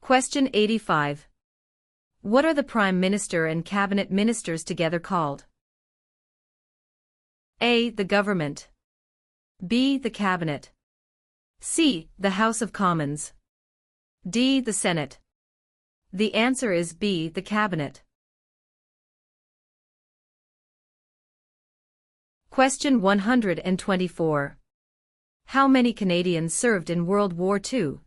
Question 85. What are the Prime Minister and Cabinet Ministers together called? A. The Government. B. The Cabinet. C. The House of Commons. D. The Senate. The answer is B. The Cabinet. Question 124. How many Canadians served in World War II?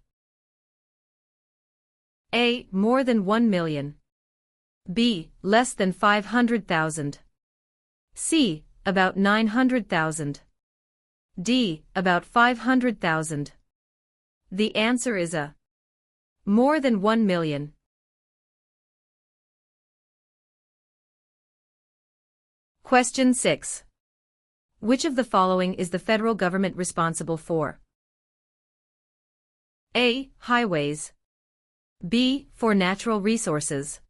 A. More than 1 million. B. Less than 500,000. C. About 900,000. D. About 500,000. The answer is A. More than 1 million. Question 6. Which of the following is the federal government responsible for? A. Highways. B. For natural resources.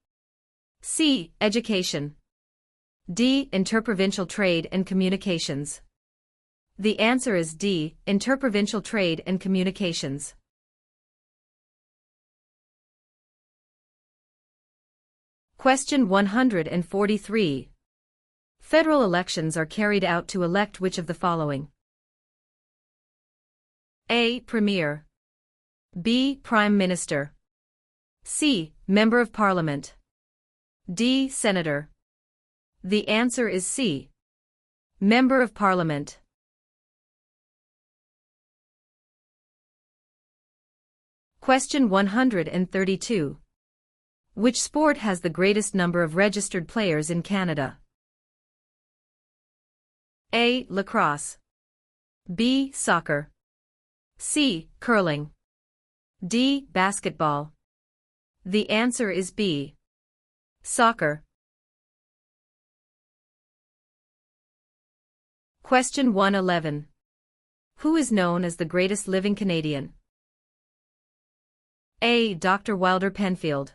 C. Education. D. Interprovincial trade and communications. The answer is D. Interprovincial trade and communications. Question 143. Federal elections are carried out to elect which of the following? A. Premier. B. Prime Minister. C. Member of Parliament. D. Senator. The answer is C. Member of Parliament. Question 132. Which sport has the greatest number of registered players in Canada? A. Lacrosse. B. Soccer. C. Curling. D. Basketball. The answer is B. Soccer. Question 111. Who is known as the greatest living Canadian? A. Dr. Wilder Penfield.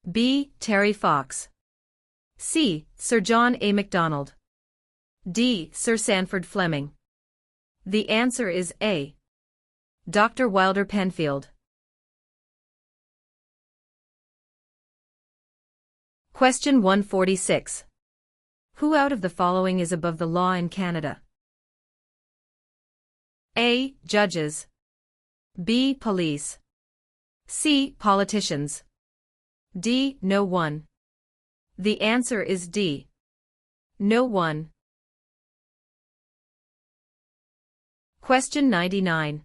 B. Terry Fox. C. Sir John A. Macdonald. D. Sir Sanford Fleming. The answer is A. Dr. Wilder Penfield. Question 146. Who out of the following is above the law in Canada? A. Judges. B. Police. C. Politicians. D. No one. The answer is D. No one. Question 99.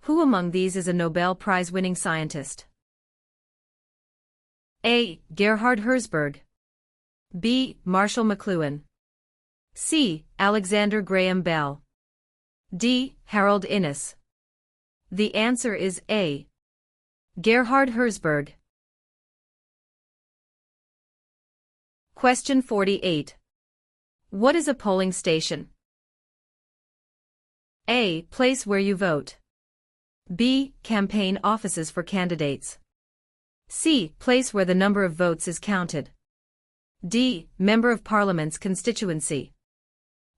Who among these is a Nobel Prize-winning scientist? A. Gerhard Herzberg. B. Marshall McLuhan. C. Alexander Graham Bell. D. Harold Innis. The answer is A. Gerhard Herzberg. Question 48. What is a polling station? A. Place where you vote. B. Campaign offices for candidates. C. Place where the number of votes is counted. D. Member of Parliament's constituency.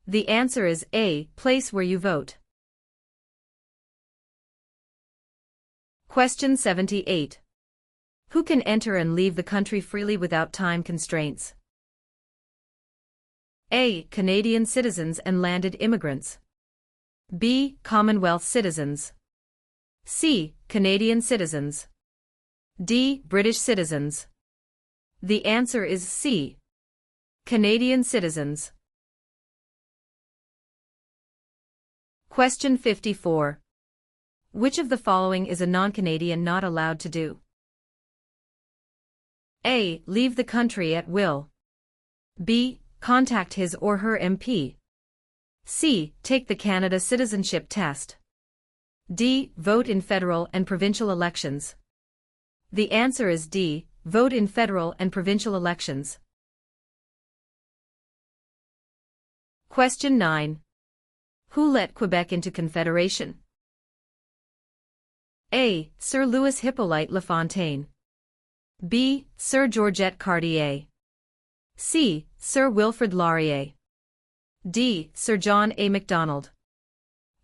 The answer is A. Place where you vote. Question 78. Who can enter and leave the country freely without time constraints? A. Canadian citizens and landed immigrants. B. Commonwealth citizens. C. Canadian citizens. D. British citizens. The answer is C. Canadian citizens. Question 54. Which of the following is a non-Canadian not allowed to do? A. Leave the country at will. B. Contact his or her MP. C. Take the Canada Citizenship Test. D. Vote in federal and provincial elections. The answer is D. Vote in federal and provincial elections. Question 9. Who let Quebec into Confederation? A. Sir Louis Hippolyte Lafontaine. B. Sir Georgette Cartier. C. Sir Wilfrid Laurier. D. Sir John A. Macdonald.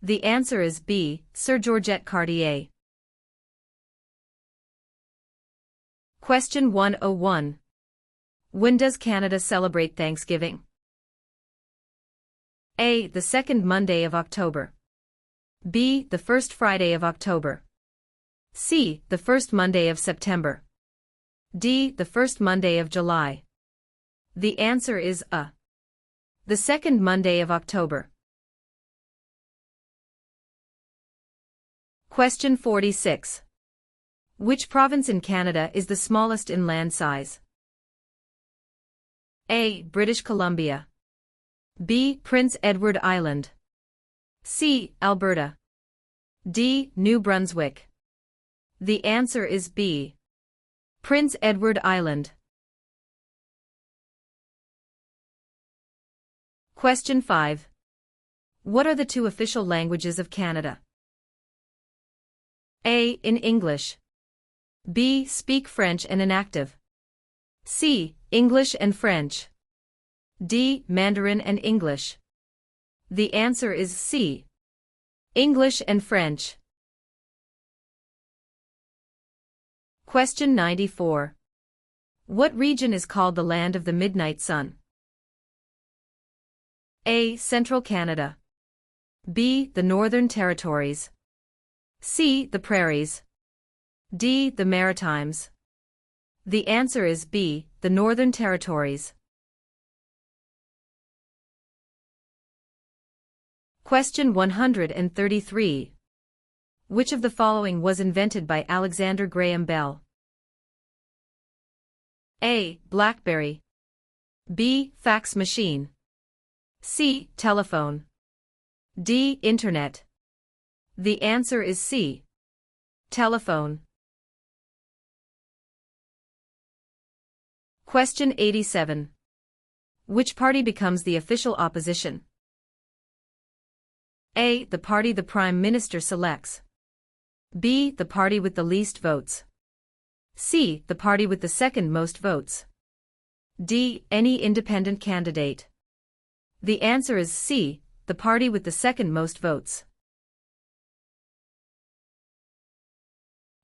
The answer is B. Sir Georgette Cartier. Question 101. When does Canada celebrate Thanksgiving? A. The second Monday of October. B. The first Friday of October. C. The first Monday of September. D. The first Monday of July. The answer is A. The second Monday of October. Question 46. Which province in Canada is the smallest in land size? A. British Columbia. B. Prince Edward Island. C. Alberta. D. New Brunswick. The answer is B. Prince Edward Island. Question 5. What are the two official languages of Canada? A. In English. B. Speak French and inactive. C. English and French. D. Mandarin and English. The answer is C. English and French. Question 94. What region is called the Land of the Midnight Sun? A. Central Canada. B. The Northern Territories. C. The Prairies. D. The Maritimes. The answer is B. The Northern Territories. Question 133. Which of the following was invented by Alexander Graham Bell? A. BlackBerry. B. Fax machine. C. Telephone. D. Internet. The answer is C. Telephone. Question 87. Which party becomes the official opposition? A. The party the Prime Minister selects. B. The party with the least votes. C. The party with the second most votes. D. Any independent candidate. The answer is C. The party with the second most votes.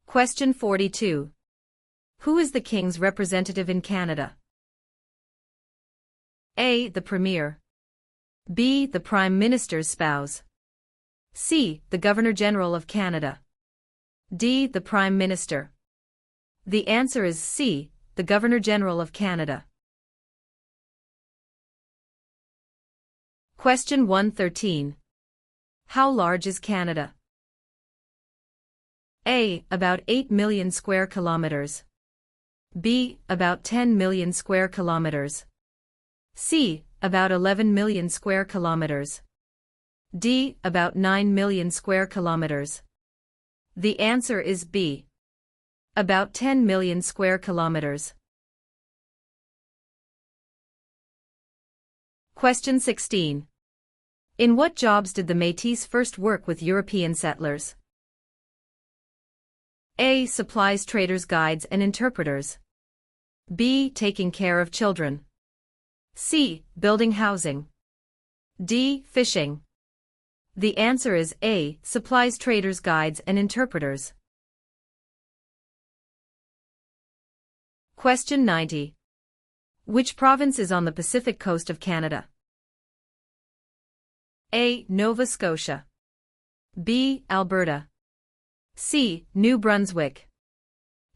Question 42. Who is the King's representative in Canada? A. The Premier. B. The Prime Minister's spouse. C. The Governor-General of Canada. D. The Prime Minister. The answer is C. The Governor-General of Canada. Question 113. How large is Canada? A. About 8 million square kilometers. B. About 10 million square kilometers. C. About 11 million square kilometers. D. About 9 million square kilometers. The answer is B. About 10 million square kilometers. Question 16. In what jobs did the Métis first work with European settlers? A. Supplies traders, guides and interpreters. B. Taking care of children. C. Building housing. D. Fishing. The answer is A. Supplies traders, guides and interpreters. Question 90. Which province is on the Pacific coast of Canada? A. Nova Scotia. B. Alberta. C. New Brunswick.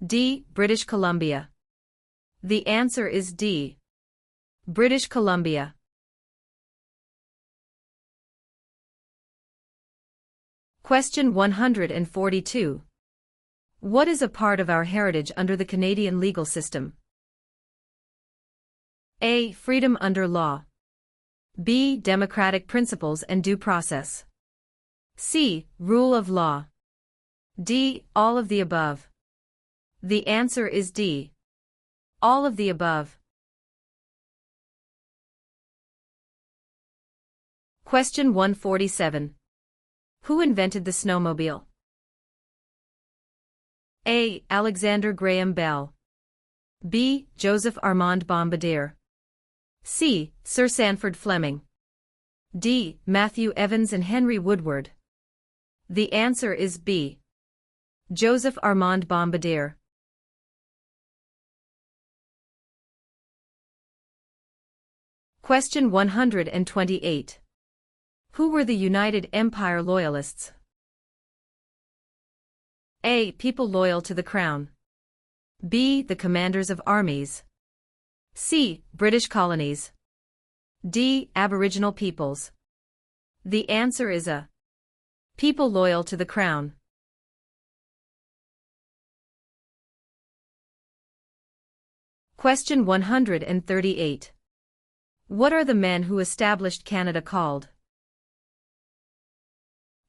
D. British Columbia. The answer is D. British Columbia. Question 142. What is a part of our heritage under the Canadian legal system? A. Freedom under law. B. Democratic principles and due process. C. Rule of law. D. All of the above. The answer is D. All of the above. Question 147. Who invented the snowmobile? A. Alexander Graham Bell. B. Joseph Armand Bombardier. C. Sir Sanford Fleming. D. Matthew Evans and Henry Woodward. The answer is B. Joseph Armand Bombardier. Question 128. Who were the United Empire Loyalists? A. People loyal to the Crown. B. The commanders of armies. C. British colonies. D. Aboriginal peoples. The answer is A. People loyal to the Crown. Question 138. What are the men who established Canada called?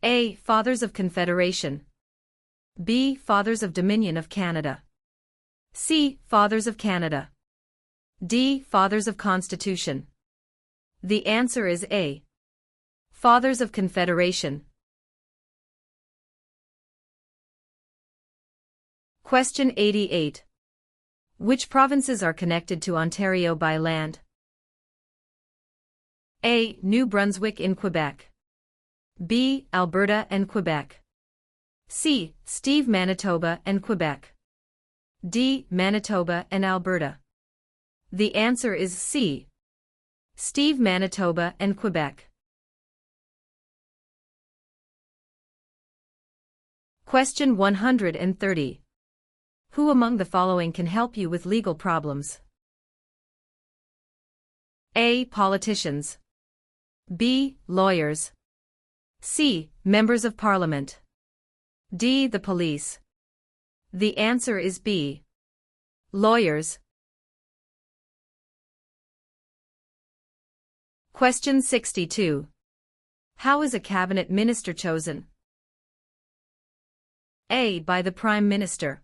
A. Fathers of Confederation. B. Fathers of Dominion of Canada. C. Fathers of Canada. D. Fathers of Constitution. The answer is A. Fathers of Confederation. Question 88. Which provinces are connected to Ontario by land? A. New Brunswick in Quebec. B. Alberta and Quebec. C. Steve, Manitoba and Quebec. D. Manitoba and Alberta. The answer is C. Steve, Manitoba and Quebec. Question 130. Who among the following can help you with legal problems? A. Politicians. B. Lawyers. C. Members of Parliament. D. The police. The answer is B. Lawyers. Question 62. How is a cabinet minister chosen? A. By the Prime Minister.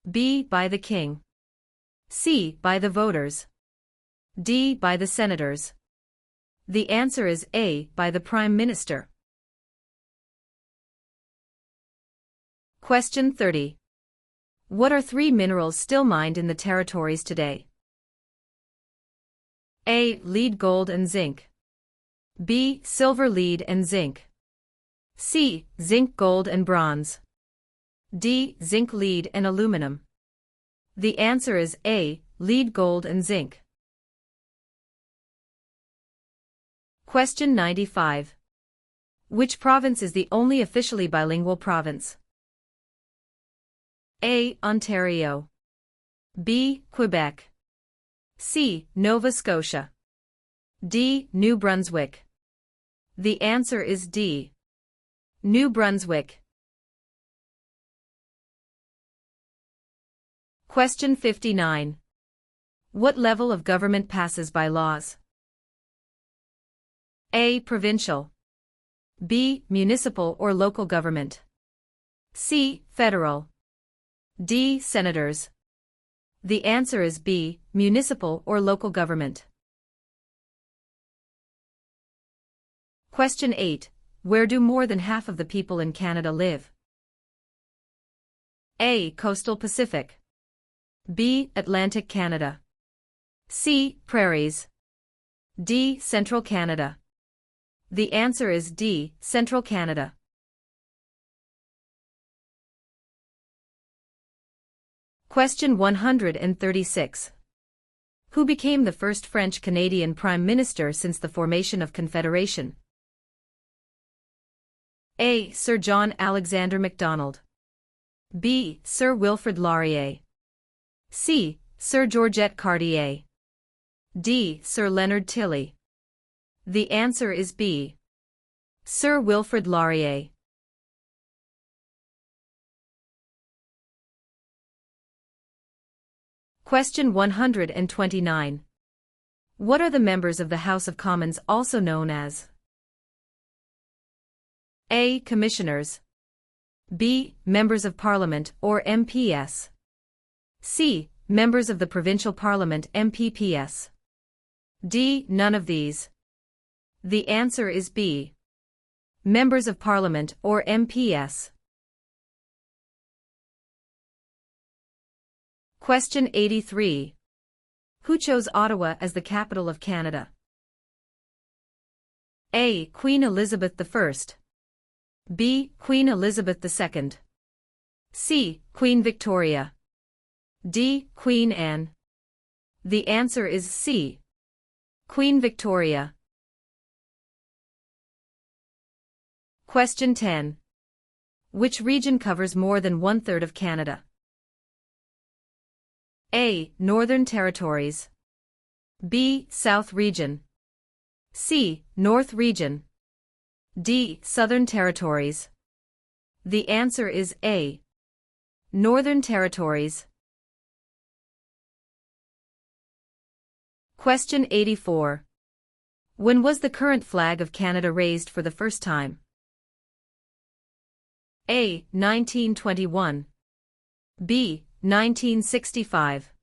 B. By the King. C. By the voters. D. By the senators. The answer is A. By the Prime Minister. Question 30. What are three minerals still mined in the territories today? A. Lead, gold and zinc. B. Silver, lead and zinc. C. Zinc, gold and bronze. D. Zinc, lead and aluminum. The answer is A. Lead, gold and zinc. Question 95. Which province is the only officially bilingual province? A. Ontario. B. Quebec. C. Nova Scotia. D. New Brunswick. The answer is D. New Brunswick. Question 59. What level of government passes by laws? A. Provincial. B. Municipal or local government. C. Federal. D. Senators. The answer is B. Municipal or local government. Question 8. Where do more than half of the people in Canada live? A. Coastal Pacific. B. Atlantic Canada. C. Prairies. D. Central Canada. The answer is D. Central Canada. Question 136. Who became the first French-Canadian Prime Minister since the formation of Confederation? A. Sir John Alexander Macdonald. B. Sir Wilfrid Laurier. C. Sir Georgette Cartier. D. Sir Leonard Tilley. The answer is B. Sir Wilfrid Laurier. Question 129. What are the members of the House of Commons also known as? A. Commissioners. B. Members of Parliament or MPS. C. Members of the Provincial Parliament MPPS. D. None of these. The answer is B. Members of Parliament or MPS. Question 83. Who chose Ottawa as the capital of Canada? A. Queen Elizabeth I. B. Queen Elizabeth II. C. Queen Victoria. D. Queen Anne. The answer is C. Queen Victoria. Question 10. Which region covers more than 1/3 of Canada? A. Northern Territories. B. South Region. C. North Region. D. Southern Territories. The answer is A. Northern Territories. Question 84. When was the current flag of Canada raised for the first time? A. 1921. B. 1965.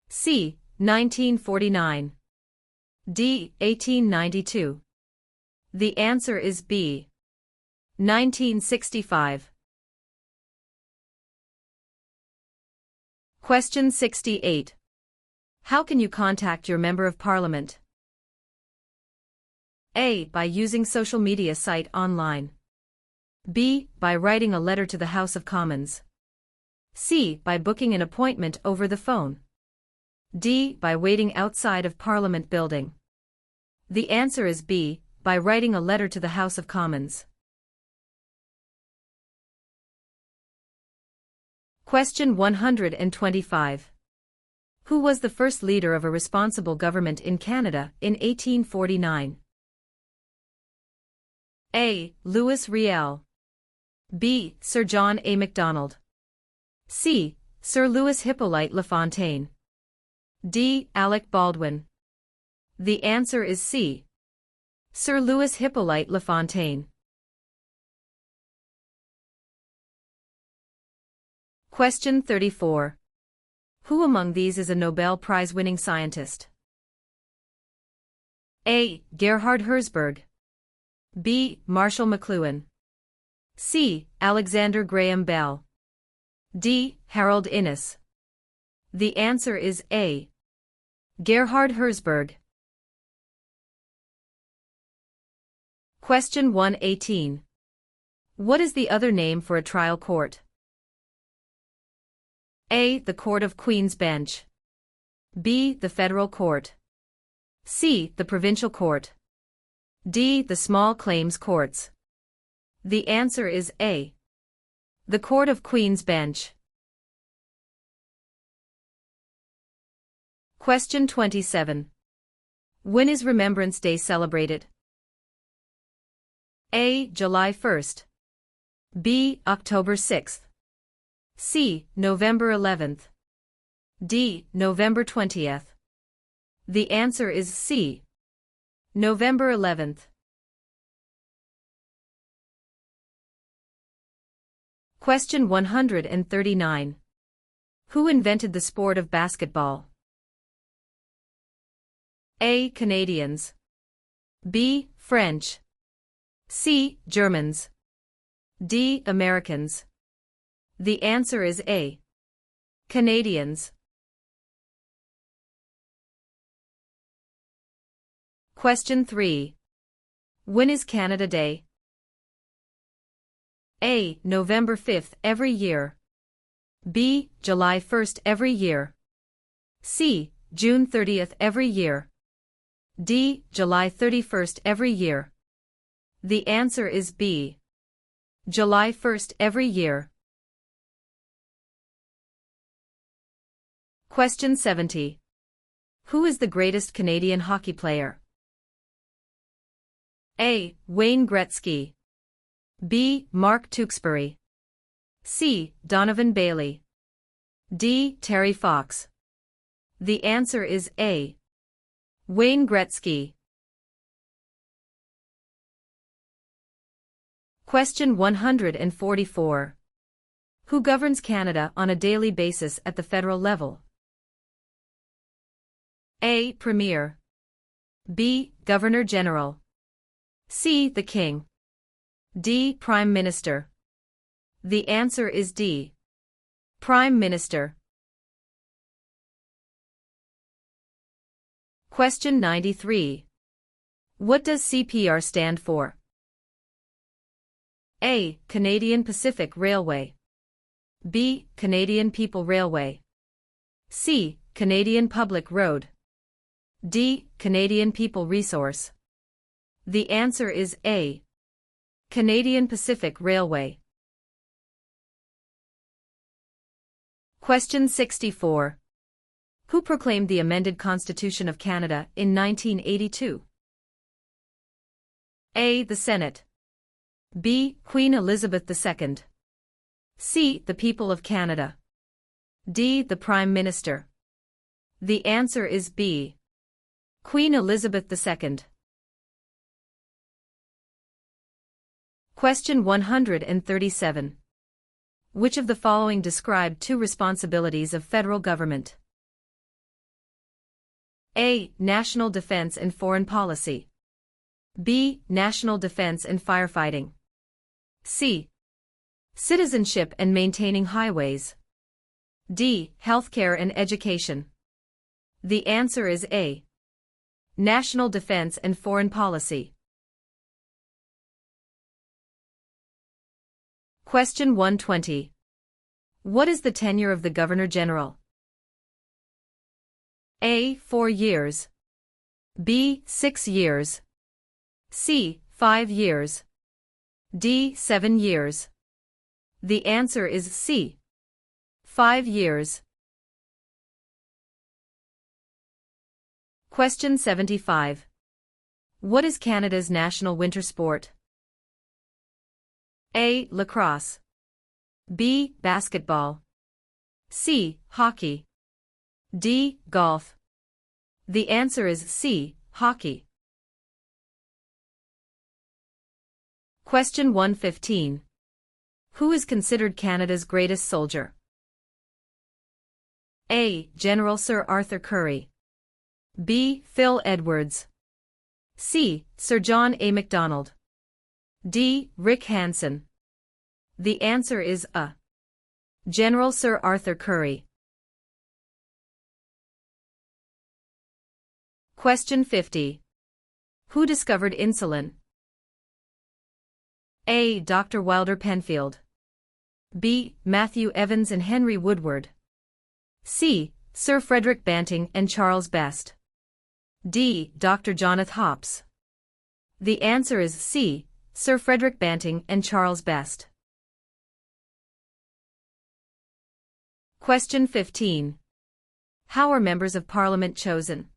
C. 1949. D. 1892. The answer is B. 1965. Question 68. How can you contact your Member of Parliament? A. By using social media site online. B. By writing a letter to the House of Commons. C. By booking an appointment over the phone. D. By waiting outside of Parliament building. The answer is B. By writing a letter to the House of Commons. Question 125. Who was the first leader of a responsible government in Canada in 1849? A. Louis Riel. B. Sir John A. Macdonald. C. Sir Louis Hippolyte LaFontaine. D. Alec Baldwin. The answer is C. Sir Louis Hippolyte LaFontaine. Question 34. Who among these is a Nobel Prize-winning scientist? A. Gerhard Herzberg. B. Marshall McLuhan. C. Alexander Graham Bell. D. Harold Innis. The answer is A. Gerhard Herzberg. Question 118. What is the other name for a trial court? A. The Court of Queen's Bench. B. The Federal Court. C. The Provincial Court. D. The Small Claims Courts. The answer is A. The Court of Queen's Bench. Question 27. When is Remembrance Day celebrated? A. July 1st. B. October 6th. C. November 11th. D. November 20th. The answer is C. November 11th. Question 139. Who invented the sport of basketball? A. Canadians. B. French. C. Germans. D. Americans. The answer is A. Canadians. Question 3. When is Canada Day? A. November 5th every year. B. July 1st every year. C. June 30th every year. D. July 31st every year. The answer is B. July 1st every year. Question 70. Who is the greatest Canadian hockey player? A. Wayne Gretzky. B. Mark Tewksbury. C. Donovan Bailey. D. Terry Fox. The answer is A. Wayne Gretzky. Question 144. Who governs Canada on a daily basis at the federal level? A. Premier. B. Governor General. C. The King. D. Prime Minister. The answer is D. Prime Minister. Question 93. What does CPR stand for? A. Canadian Pacific Railway. B. Canadian People Railway. C. Canadian Public Road. D. Canadian People Resource. The answer is A. Canadian Pacific Railway. Question 64. Who proclaimed the amended Constitution of Canada in 1982? A. The Senate. B. Queen Elizabeth II. C. The people of Canada. D. The Prime Minister. The answer is B. Queen Elizabeth II. Question 137. Which of the following describe two responsibilities of federal government? A. National defense and foreign policy. B. National defense and firefighting. C. Citizenship and maintaining highways. D. Healthcare and education. The answer is A. National defense and foreign policy. Question 120. What is the tenure of the Governor-General? A. 4 years. B. 6 years. C. 5 years. D. 7 years. The answer is C. 5 years. Question 75. What is Canada's national winter sport? A. Lacrosse. B. Basketball. C. Hockey. D. Golf. The answer is C. Hockey. Question 115. Who is considered Canada's greatest soldier? A. General Sir Arthur Currie. B. Phil Edwards. C. Sir John A. Macdonald. D. Rick Hansen. The answer is A. General Sir Arthur Currie. Question 50. Who discovered insulin? A. Dr. Wilder Penfield. B. Matthew Evans and Henry Woodward. C. Sir Frederick Banting and Charles Best. D. Dr. Jonathan Hops. The answer is C. Sir Frederick Banting and Charles Best. Question 15. How are members of Parliament chosen?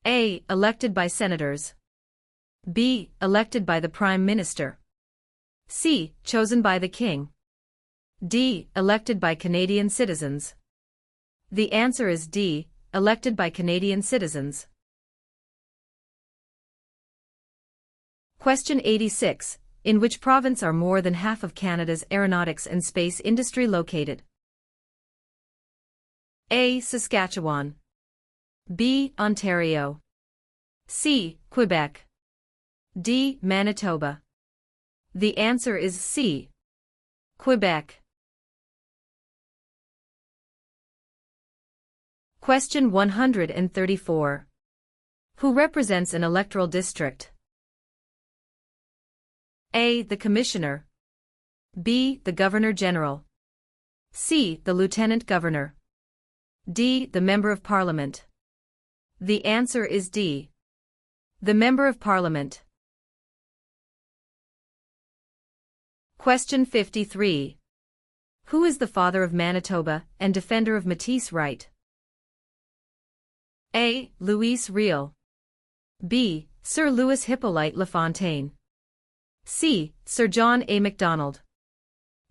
A. Elected by senators. B. Elected by the Prime Minister. C. Chosen by the King. D. Elected by Canadian citizens. The answer is D. Elected by Canadian citizens. Question 86. In which province are more than half of Canada's aeronautics and space industry located? A. Saskatchewan. B. Ontario. C. Quebec. D. Manitoba. The answer is C. Quebec. Question 134. Who represents an electoral district? A. The Commissioner. B. The Governor-General. C. The Lieutenant Governor. D. The Member of Parliament. The answer is D. The Member of Parliament. Question 53. Who is the father of Manitoba and defender of Métis right? A. Louis Riel. B. Sir Louis Hippolyte Lafontaine. C. Sir John A. Macdonald.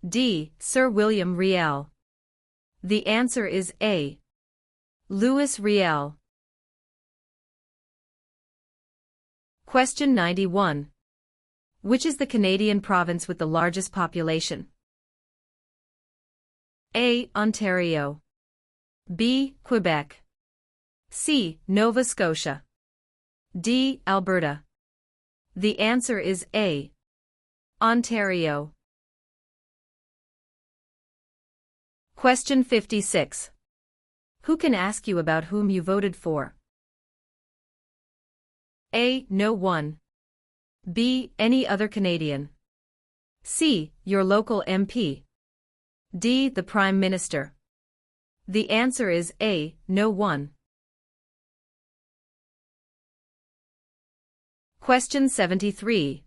D. Sir William Riel. The answer is A. Louis Riel. Question 91. Which is the Canadian province with the largest population? A. Ontario. B. Quebec. C. Nova Scotia. D. Alberta. The answer is A. Ontario. Question 56. Who can ask you about whom you voted for? A. No one. B. Any other Canadian. C. Your local MP. D. The Prime Minister. The answer is A. No one. Question 73.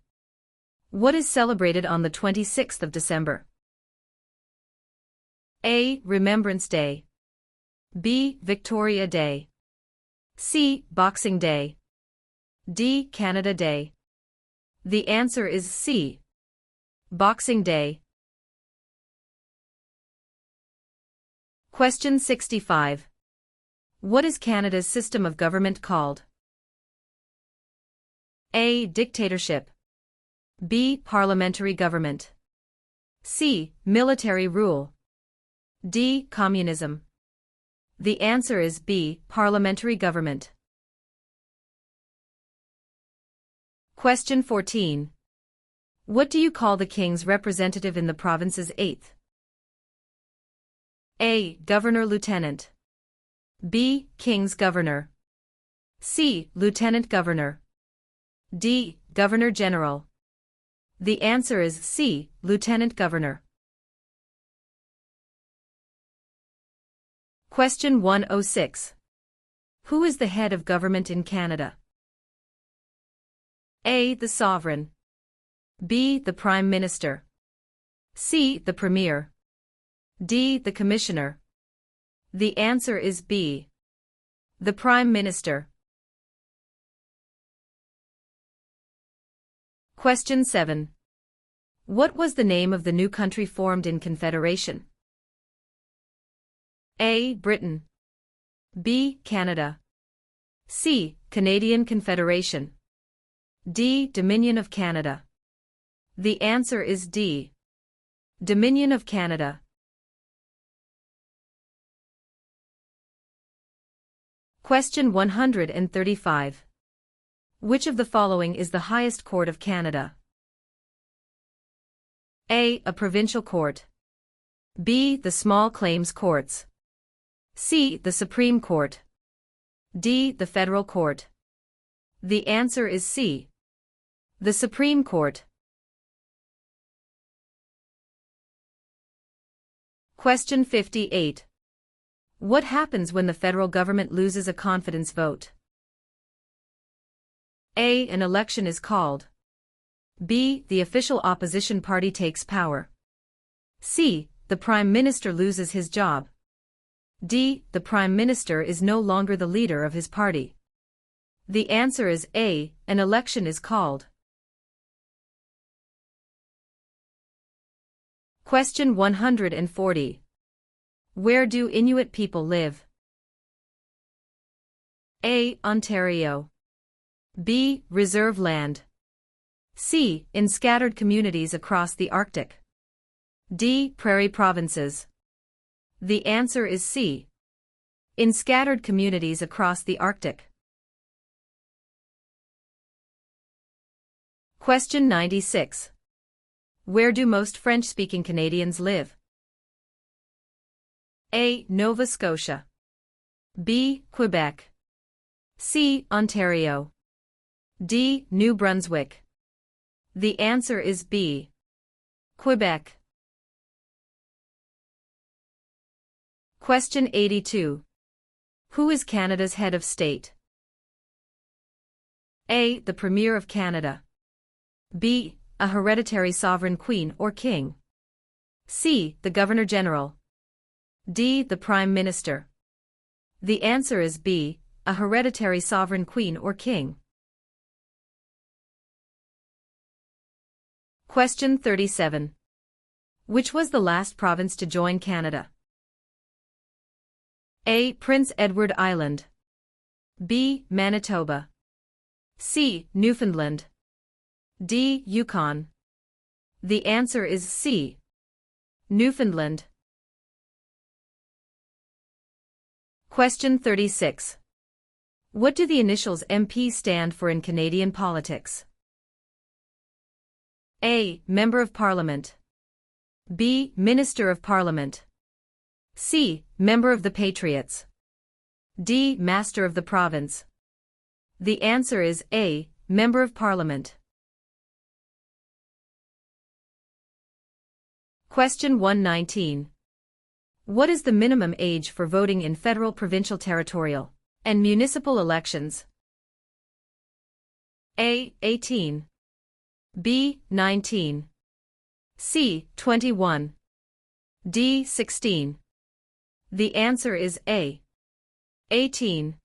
What is celebrated on the 26th of December? A. Remembrance Day. B. Victoria Day. C. Boxing Day. D. Canada Day. The answer is C. Boxing Day. Question 65. What is Canada's system of government called? A. Dictatorship. B. Parliamentary government. C. Military rule. D. Communism. The answer is B. Parliamentary government. Question 14. What do you call the King's representative in the province's 8th? A. Governor-Lieutenant. B. King's Governor. C. Lieutenant Governor. D. Governor-General. The answer is C. Lieutenant Governor. Question 106. Who is the head of government in Canada? A. The Sovereign. B. The Prime Minister. C. The Premier. D. The Commissioner. The answer is B. The Prime Minister. Question 7. What was the name of the new country formed in Confederation? A. Britain. B. Canada. C. Canadian Confederation. D. Dominion of Canada. The answer is D. Dominion of Canada. Question 135. Which of the following is the highest court of Canada? A. A provincial court. B. The small claims courts. C. The Supreme Court. D. The Federal Court. The answer is C. The Supreme Court. Question 58. What happens when the federal government loses a confidence vote? A. An election is called. B. The official opposition party takes power. C. The Prime Minister loses his job. D. The Prime Minister is no longer the leader of his party. The answer is A. An election is called. Question 140. Where do Inuit people live? A. Ontario. B. Reserve land. C. In scattered communities across the Arctic. D. Prairie provinces. The answer is C. In scattered communities across the Arctic. Question 96. Where do most French-speaking Canadians live? A. Nova Scotia. B. Quebec. C. Ontario. D. New Brunswick. The answer is B. Quebec. Question 82. Who is Canada's head of state? A. The Premier of Canada. B. A hereditary sovereign queen or king. C. The Governor-General. D. The Prime Minister. The answer is B. A hereditary sovereign queen or king. Question 37. Which was the last province to join Canada? A. Prince Edward Island. B. Manitoba. C. Newfoundland. D. Yukon. The answer is C. Newfoundland. Question 36. What do the initials MP stand for in Canadian politics? A. Member of Parliament. B. Minister of Parliament. C. Member of the Patriots. D. Master of the Province. The answer is A. Member of Parliament. Question 119. What is the minimum age for voting in federal, provincial, territorial, and municipal elections? A. 18. B. 19. C. 21. D. 16. The answer is A. 18.